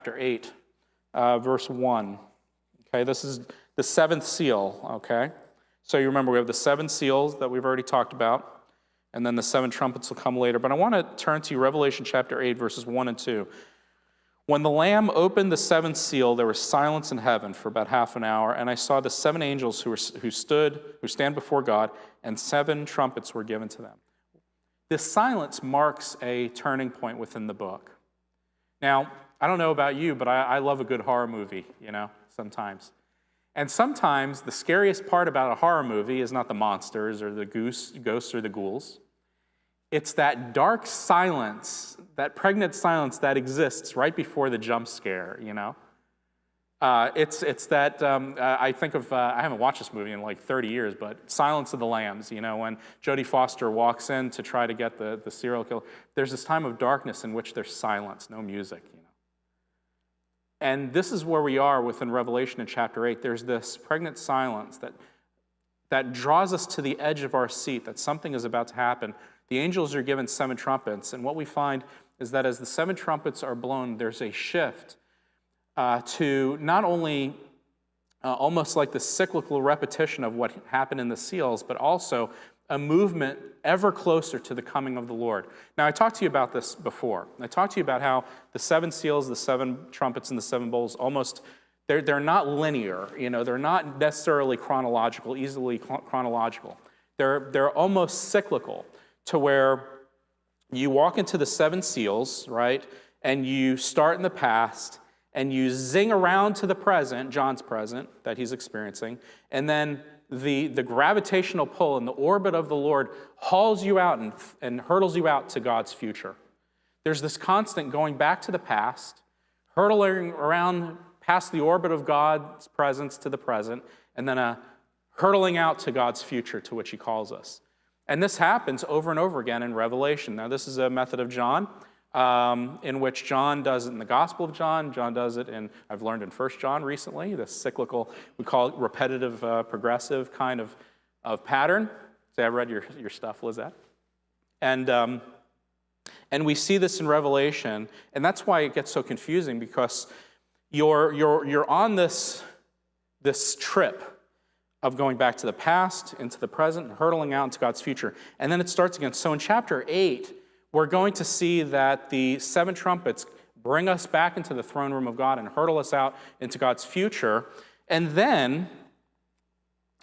chapter 8, verse 1. Okay, this is the seventh seal, okay? So you remember we have the seven seals that we've already talked about, and then the seven trumpets will come later. But I want to turn to you, Revelation chapter 8, verses 1 and 2. When the Lamb opened the seventh seal, there was silence in heaven for about half an hour, and I saw the seven angels who stand before God, and seven trumpets were given to them. This silence marks a turning point within the book. Now, I don't know about you, but I love a good horror movie, sometimes. And sometimes the scariest part about a horror movie is not the monsters or the ghosts or the ghouls. It's that dark silence, that pregnant silence that exists right before the jump scare, It's that, I think of, I haven't watched this movie in like 30 years, but Silence of the Lambs, when Jodie Foster walks in to try to get the serial killer, there's this time of darkness in which there's silence, no music, And this is where we are within Revelation in chapter 8. There's this pregnant silence that draws us to the edge of our seat, that something is about to happen. The angels are given seven trumpets, and what we find is that as the seven trumpets are blown, there's a shift to not only almost like the cyclical repetition of what happened in the seals, but also a movement ever closer to the coming of the Lord. Now, I talked to you about this before. I talked to you about how the seven seals, the seven trumpets, and the seven bowls they're not linear. They're not necessarily easily chronological. They're almost cyclical, to where you walk into the seven seals, right, and you start in the past, and you zing around to the present, John's present, that he's experiencing, and then the gravitational pull and the orbit of the Lord hauls you out and hurtles you out to God's future. There's this constant going back to the past, hurtling around past the orbit of God's presence to the present, and then a hurtling out to God's future to which he calls us. And this happens over and over again in Revelation. Now, this is a method of John, in which John does it in the Gospel of John. John does it I've learned in 1 John recently, this cyclical, we call it repetitive, progressive kind of pattern. Say, I read your stuff, Lizette. And we see this in Revelation, and that's why it gets so confusing, because you're on this trip of going back to the past, into the present, and hurtling out into God's future. And then it starts again. So in chapter 8, we're going to see that the seven trumpets bring us back into the throne room of God and hurtle us out into God's future. And then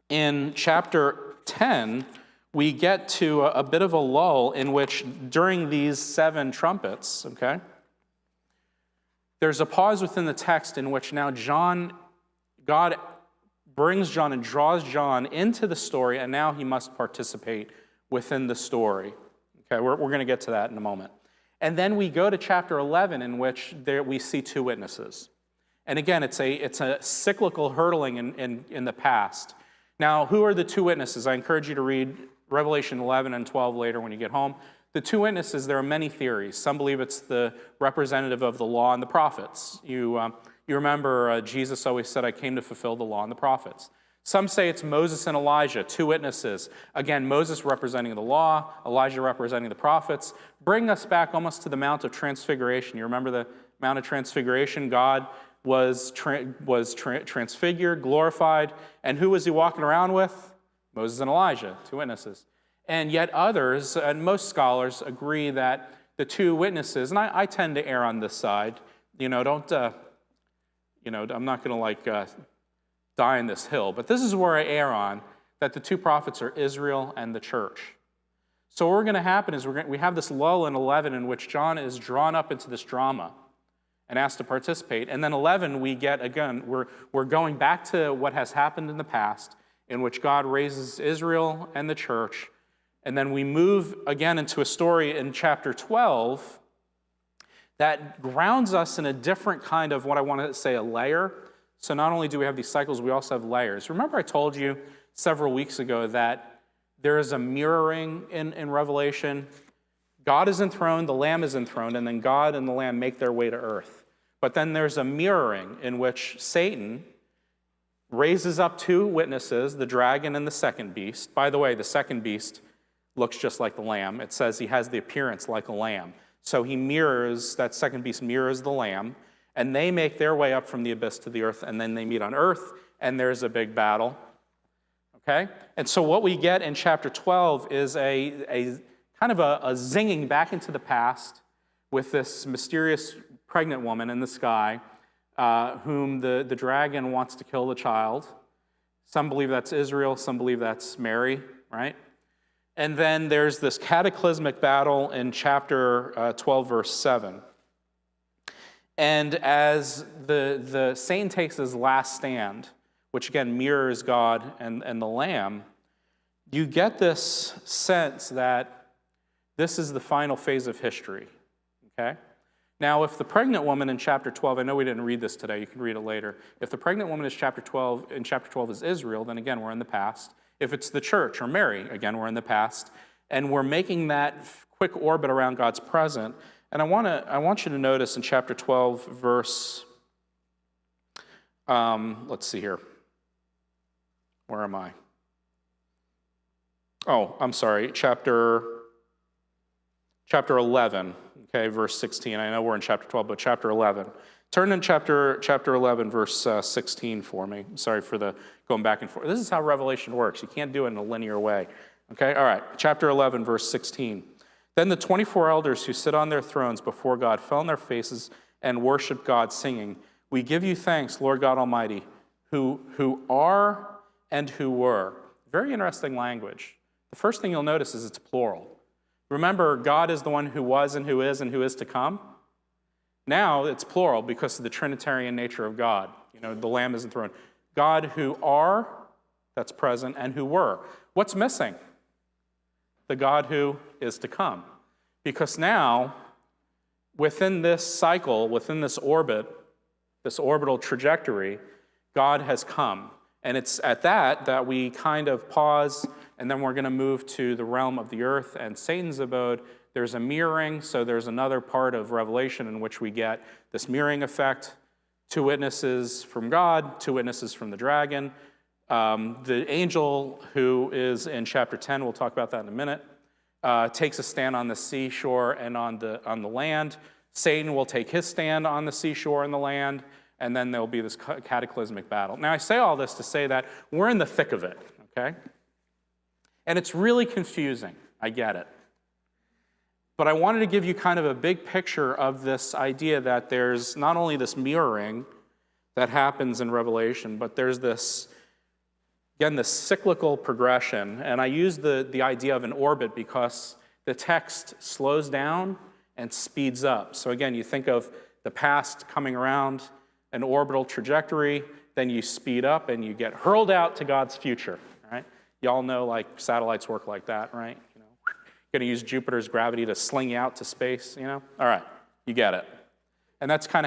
in chapter 10, we get to a bit of a lull in which during these seven trumpets, okay, there's a pause within the text in which now God brings John and draws John into the story, and now he must participate within the story. Okay, we're going to get to that in a moment. And then we go to chapter 11, in which we see two witnesses. And again, it's a cyclical hurtling in the past. Now, who are the two witnesses? I encourage you to read Revelation 11 and 12 later when you get home. The two witnesses, there are many theories. Some believe it's the representative of the law and the prophets. You remember Jesus always said, I came to fulfill the law and the prophets. Some say it's Moses and Elijah, two witnesses. Again, Moses representing the law, Elijah representing the prophets. Bring us back almost to the Mount of Transfiguration. You remember the Mount of Transfiguration? God was transfigured, glorified. And who was he walking around with? Moses and Elijah, two witnesses. And yet others, and most scholars, agree that the two witnesses, and I tend to err on this side, I'm not going to die on this hill, but this is where I err on, that the two prophets are Israel and the church. So what's going to happen is we have this lull in 11 in which John is drawn up into this drama and asked to participate. And then 11, we get, again, we're going back to what has happened in the past, in which God raises Israel and the church. And then we move again into a story in chapter 12 that grounds us in a different kind of, what I want to say, a layer. So not only do we have these cycles, we also have layers. Remember I told you several weeks ago that there is a mirroring in Revelation. God is enthroned, the Lamb is enthroned, and then God and the Lamb make their way to earth. But then there's a mirroring in which Satan raises up two witnesses, the dragon and the second beast. By the way, the second beast looks just like the lamb. It says he has the appearance like a lamb. So he mirrors, that second beast mirrors the lamb. and they make their way up from the abyss to the earth, and then they meet on earth, and there's a big battle. Okay? And so what we get in chapter 12 is a kind of a zinging back into the past with this mysterious pregnant woman in the sky whom the dragon wants to kill the child. Some believe that's Israel, some believe that's Mary, right? And then there's this cataclysmic battle in chapter 12, verse 7. And as the Satan takes his last stand, which again mirrors God and the Lamb, you get this sense that this is the final phase of history, okay? Now, if the pregnant woman in chapter 12, I know we didn't read this today, you can read it later. If the pregnant woman in chapter 12 is Israel, then again, we're in the past. If it's the church or Mary, again, we're in the past. And we're making that quick orbit around God's present. And I want you to notice in chapter 12, verse, let's see here. Where am I? Oh, I'm sorry, chapter 11, okay, verse 16. I know we're in chapter 12, but chapter 11. Turn in chapter 11, verse 16 for me. Sorry for the going back and forth. This is how Revelation works. You can't do it in a linear way. Okay, all right, chapter 11, verse 16. Then the 24 elders who sit on their thrones before God fell on their faces and worshiped God, singing, "We give you thanks, Lord God Almighty, who are and who were." Very interesting language. The first thing you'll notice is it's plural. Remember, God is the one who was and who is to come. Now it's plural because of the Trinitarian nature of God. You know, the Lamb is enthroned. God who are, that's present, and who were. What's missing? The God who is to come. Because now, within this cycle, within this orbit, this orbital trajectory, God has come. And it's at that we kind of pause, and then we're going to move to the realm of the earth and Satan's abode. There's a mirroring, so there's another part of Revelation in which we get this mirroring effect. 2 witnesses from God, 2 witnesses from the dragon. The angel who is in chapter 10, we'll talk about that in a minute, takes a stand on the seashore and on the land. Satan will take his stand on the seashore and the land, and then there'll be this cataclysmic battle. Now, I say all this to say that we're in the thick of it, okay? And it's really confusing. I get it. But I wanted to give you kind of a big picture of this idea that there's not only this mirroring that happens in Revelation, but there's this, again, this cyclical progression. And I use the idea of an orbit because the text slows down and speeds up. So again, you think of the past coming around an orbital trajectory, then you speed up and you get hurled out to God's future, right? Y'all know like satellites work like that, right? You know, going to use Jupiter's gravity to sling you out to space, you know? All right, you get it. And that's kind of how